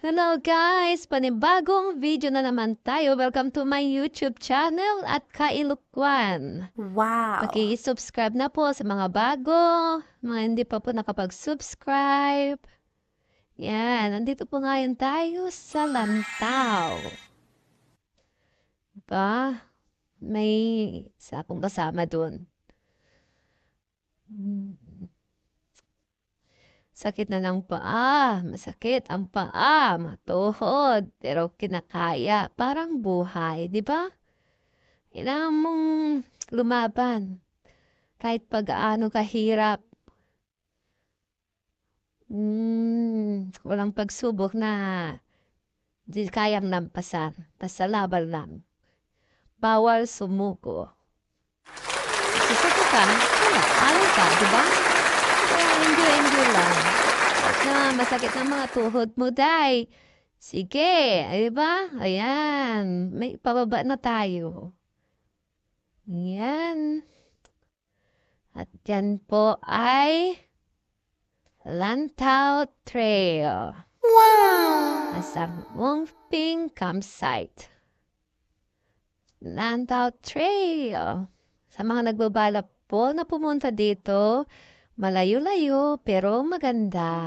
Hello guys! Panibagong video na naman tayo. Welcome to my YouTube channel at Kailukwan. Wow! Paki-subscribe na po sa mga bago, mga hindi pa po nakapag-subscribe. Yan, nandito po ngayon tayo sa Lantaw. Diba? May isa akong kasama dun. Sakit na ng paa, masakit ang paa, matuhod, pero kinakaya, parang buhay, di ba? Kailangan mong lumaban, kahit pag-aano kahirap. Walang pagsubok na di kayang lampasan, basta laban lang. Bawal sumuko. Susuko ka, ano ka, di ba? Kaya enjoy lang. Na masakit ng mga tuhod mo, day. Sige, di ba? Ayan, may pababa na tayo. Ayan. At yan po ay Lantaw Trail. Wow! Sa Mungping Campsite. Lantaw Trail. Sa mga nagbabalak po na pumunta dito, malayo-layo pero maganda.